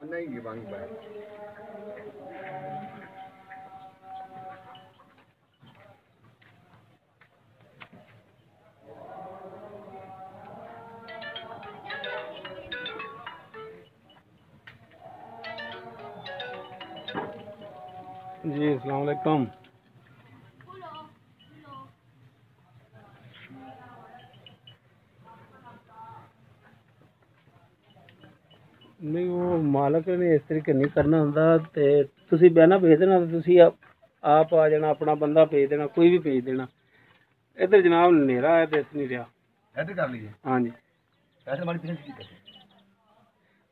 नहीं वांग बाय जी अस्सलाम वालेकुम। नहीं वो मालक ने इस तरीके नहीं करना होंदा ते तुसी बयाना भेज देना ते तुसी आप आ जाना, अपना बंदा भेज देना, कोई भी भेज देना। इधर जनाब नेरा है ते नहीं रहा। ऐसे कर लीजिए। हाँ जी ऐसे हमारी पीछे की करते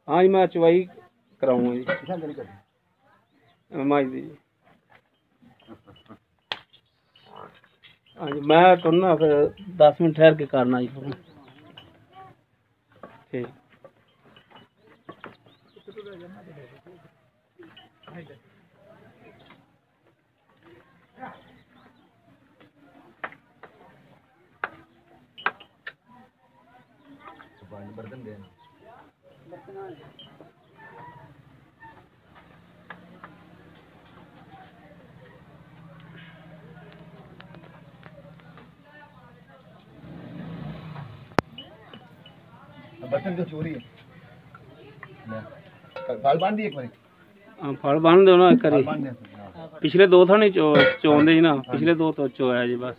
हाँ जी, मैं चुवाई कराऊंगा जी किसान नहीं करते माई दी जी। हाँ जी मैं तो ना फिर 10 मिनट ठहर के करना जी फोन। ठीक बर्तन देना बर्तन जो चोरी है फाल बांध दी एक बार हाँ फल बन दो ना एक फाल बारी। बांध दे पिछले दो था नहीं चोंदे जी ना, पिछले दो तो चोया जी बस।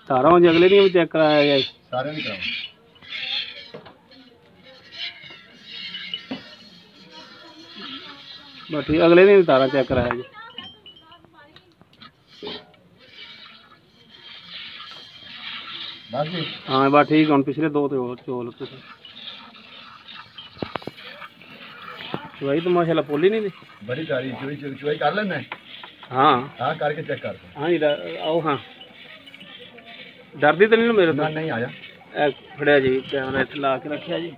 सारा मुझे अगले दिन भी चेक कराया जाए। सारे नहीं कराओ बस ठीक, अगले दिन तारा चेक कराया जी। बस जी हाँ बस ठीक है, पिछले दो तो चोल चुवाई तो माशाल्लाह पोली नहीं थी। बड़ी प्यारी चोरी चोरी कर लेना है हाँ हाँ करके चेक कर दो हाँ जी आओ हाँ डरदी तो नहीं ना मेरे ना तो। नहीं आया फड़िया जी कैमरा इत्थे ला के रखिया जी।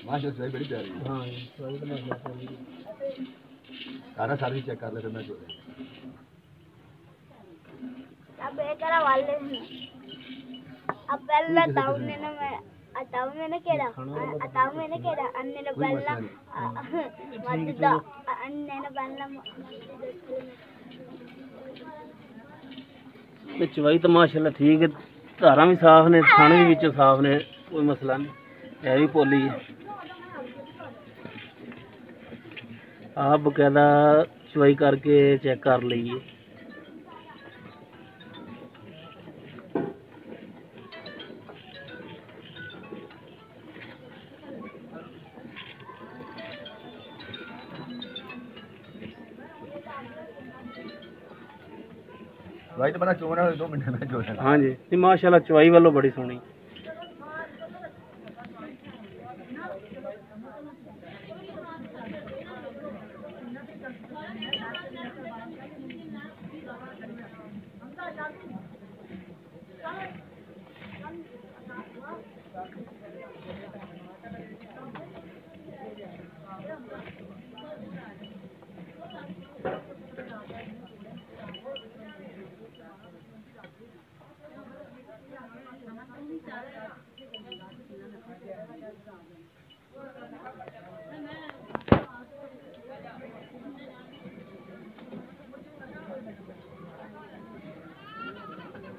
माशाल्लाह चोरी बड़ी प्यारी है हाँ जी चुवाई तो माशाल्लाह पोली थी। सारा सारी चेक कर ले फिर मैं चोरी अब एकरा वाले अब पहले अताऊ मैंने केड़ा अन्ने ने कोई पहला मसला नहीं मद्दा अन्ने ने पहला ते चुवाई तो माशाल्लाह ठीक है, धारा भी साफ ने, थन भी विचों साफ ने, कोई मसला नहीं। है भी पोली है। आप बकायदा चुवाई करके चेक कर लीजिए। भाई तो बना चोना 2 मिनट में चोना हाँ जी नहीं माशाल्लाह चुवाई वालों बड़ी सोहनी।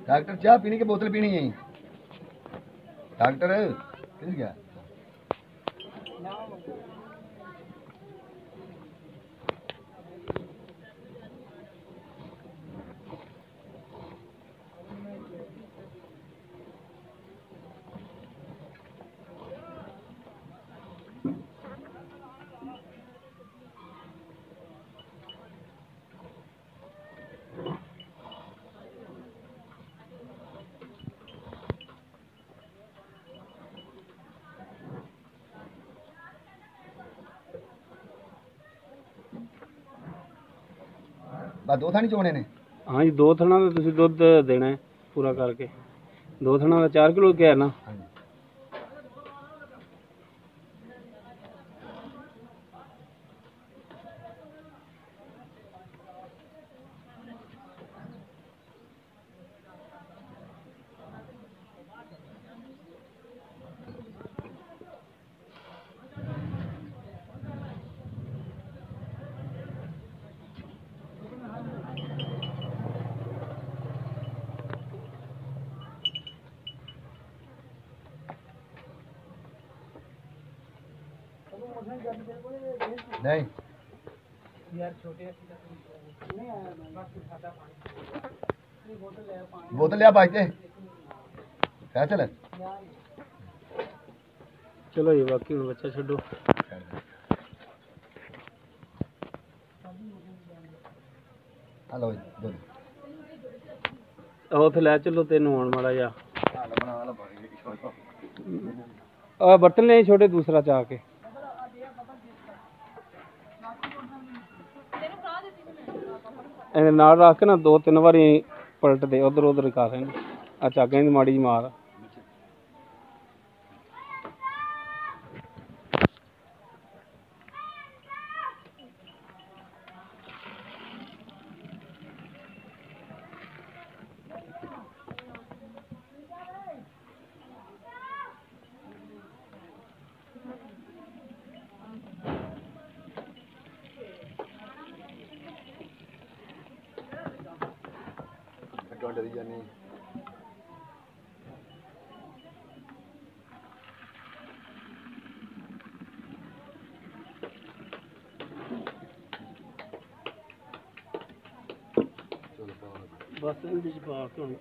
डॉक्टर चाय पीने की बोतल पीनी है डॉक्टर किस गया बस 2 थानी चोने ने हाँ जी 2 थना का तुसी दुध देना है पूरा करके। 2 थना का 4 किलो क्या है ना। हाँ जी ਨਹੀਂ ਯਾਰ ਛੋਟੇ ਬੋਤਲ ਲਿਆ ਬਾਈ ਤੇ ਕਹਿ ਚੱਲ ਚਲੋ ਜੀ ਬਾਕੀ ਹੁਣ ਬੱਚਾ ਛੱਡੋ। ਹਲੋ ਦੋ ਆ ਉੱਥੇ ਲੈ ਚੱਲੋ ਤੈਨੂੰ ਆਉਣ ਵਾਲਾ ਜਾ ਬਣਾ ਲਾ ਆ ਬਰਤਨ ਲੈ ਛੋਟੇ ਦੂਸਰਾ ਚਾਹ ਕੇ ਇਹਦੇ ਨਾਲ ਰੱਖ ਕੇ ਨਾ 2-3 ਵਾਰੀ ਪਲਟ ਦੇ ਉਧਰ ਉਧਰ ਕਰ ਰਹੇ ਆ ਚਾਗਾਂ ਦੀ ਮਾੜੀ ਜਿਹੀ ਮਾਰ ਡਰੀ ਜਾਨੀ ਬਸ ਇਹਦੇ ਚ ਪਾ ਕੇ ਹੁਣ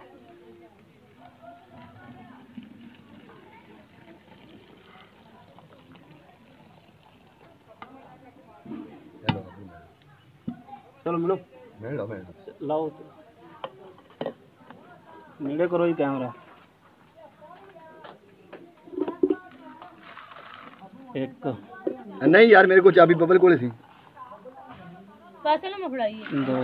ਚਲੋ ਮਿਲੋ ਮੈਂ ਲਾਓ ਨੇੜੇ ਕਰੋ ਜੀ ਕੈਮਰਾ ਇੱਕ ਨਹੀਂ ਯਾਰ ਮੇਰੇ ਕੋਲ ਚਾਬੀ ਬੱਬਲ ਕੋਲੇ ਸੀ ਪਾਸੇ ਨੂੰ ਫੜਾਈਏ 2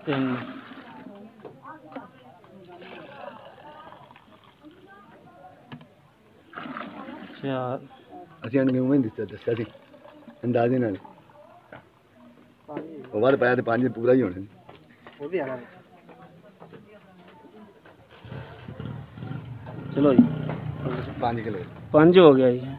3 4 ਅਸੀਂ ਇਹਨੂੰ ਉਵੇਂ ਦੱਸਿਆ ਸੀ ਅੰਦਾਜ਼ੇ ਨਾਲ ਉਹ ਬਾਅਦ ਪਾਇਆ ਤੇ 5 ਪੂਰਾ ਹੀ ਹੋਣਾ ਉਹ ਵੀ ਆਣਾ ਚਲੋ ਜੀ 5 ਕਿਲੋ 5 ਹੋ ਗਿਆ ਜੀ